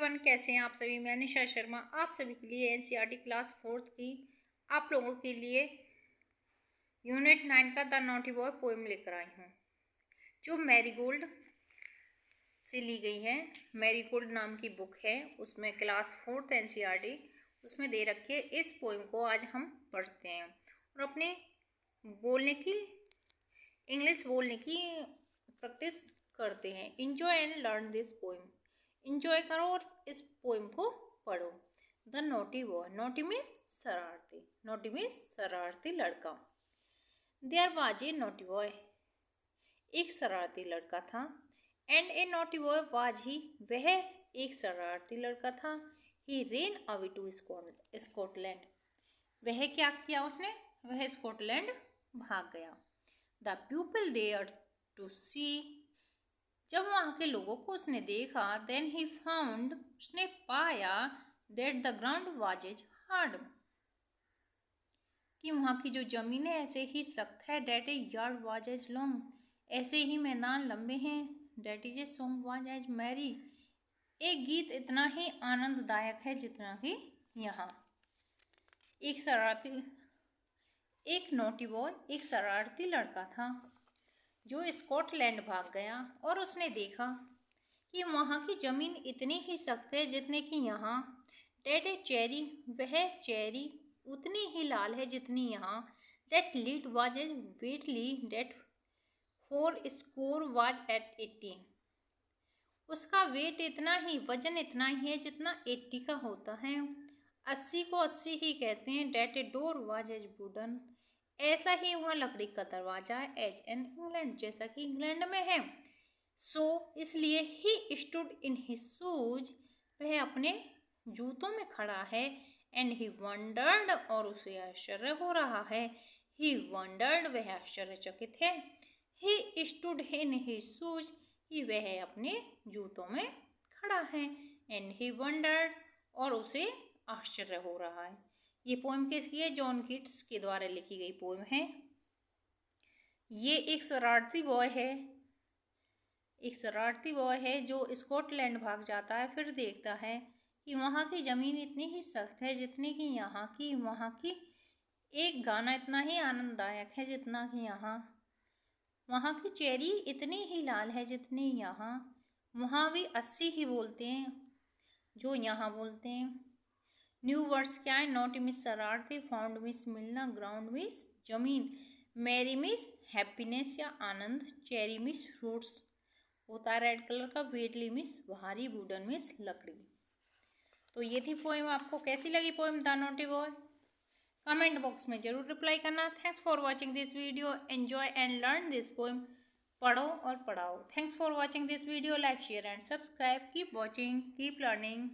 Everyone, कैसे हैं आप सभी। मैं निशा शर्मा आप सभी के लिए एनसीईआरटी क्लास 4th की आप लोगों के लिए यूनिट 9 का द नॉटी बॉय पोएम लेकर आई हूँ, जो मैरीगोल्ड से ली गई है। मैरीगोल्ड नाम की बुक है, उसमें क्लास 4th एनसीईआरटी उसमें दे रखी है। इस पोएम को आज हम पढ़ते हैं और अपने बोलने की, इंग्लिश बोलने की प्रैक्टिस करते हैं। Enjoy and learn this poem. Enjoy करो और इस पोएम को पढ़ो। The naughty boy. Naughty means शरारती। नोटी मीन्स शरारती लड़का। There was a naughty boy. एक शरारती लड़का था। And a naughty boy was he. वह एक शरारती लड़का था। He ran away to Scotland. वह क्या किया उसने? वह स्कॉटलैंड भाग गया। The people there to see. जब वहाँ के लोगों को उसने देखा, देन ही फाउंड, उसने पाया, that the ground was as hard, कि वहाँ की जो जमीन है ऐसे ही सख्त है। That a yard was as long, ऐसे ही मैदान लंबे हैं। That is a song was as merry, एक गीत इतना ही आनंददायक है जितना कि यहाँ। एक नोटी बॉय, एक शरारती लड़का था जो स्कॉटलैंड भाग गया और उसने देखा कि वहाँ की ज़मीन इतनी ही सख्त है जितने कि यहाँ। डेट ए चेरी, वह चेरी उतनी ही लाल है जितनी यहाँ। That lead was a weighty, that 4 was at 80, उसका वेट इतना ही, वजन इतना ही है जितना 80 का होता है। 80 को 80 ही कहते हैं। That a door was as wooden, ऐसा ही वहाँ लकड़ी का दरवाजा है। एज एन इंग्लैंड, जैसा कि इंग्लैंड में है। सो इसलिए he stood in his shoes, वह अपने जूतों में खड़ा है। एंड ही वंडर्ड, और उसे आश्चर्य हो रहा है। ही वंडर्ड, वह आश्चर्यचकित है। He stood in his shoes, कि वह अपने जूतों में खड़ा है। एंड ही वंडर्ड, और उसे आश्चर्य हो रहा है। ये पोएम किसकी है? जॉन कीट्स के द्वारा लिखी गई पोएम है। ये एक शरारती बॉय है जो स्कॉटलैंड भाग जाता है। फिर देखता है कि वहाँ की ज़मीन इतनी ही सख्त है जितनी कि यहाँ की। वहाँ की एक गाना इतना ही आनंददायक है जितना कि यहाँ। वहाँ की चेरी इतनी ही लाल है जितनी यहाँ। वहाँ भी 80 ही बोलते हैं जो यहाँ बोलते हैं। न्यू वर्ड्स क्या है? नोटी मीन्स शरारती, फाउंड मीन्स मिलना, ग्राउंड मीन्स जमीन, मैरी मीन्स हैप्पीनेस या आनंद, चेरी मीन्स फ्रूट्स होता है रेड कलर का, वेटली मीन्स भारी, वुडन मीन्स लकड़ी। तो ये थी पोएम। आपको कैसी लगी poem the naughty boy? Comment box में जरूर रिप्लाई करना। Thanks for watching this video. Enjoy and learn this poem. पढ़ो और पढ़ाओ। Thanks for watching this video. Like, share and subscribe. Keep watching, keep learning.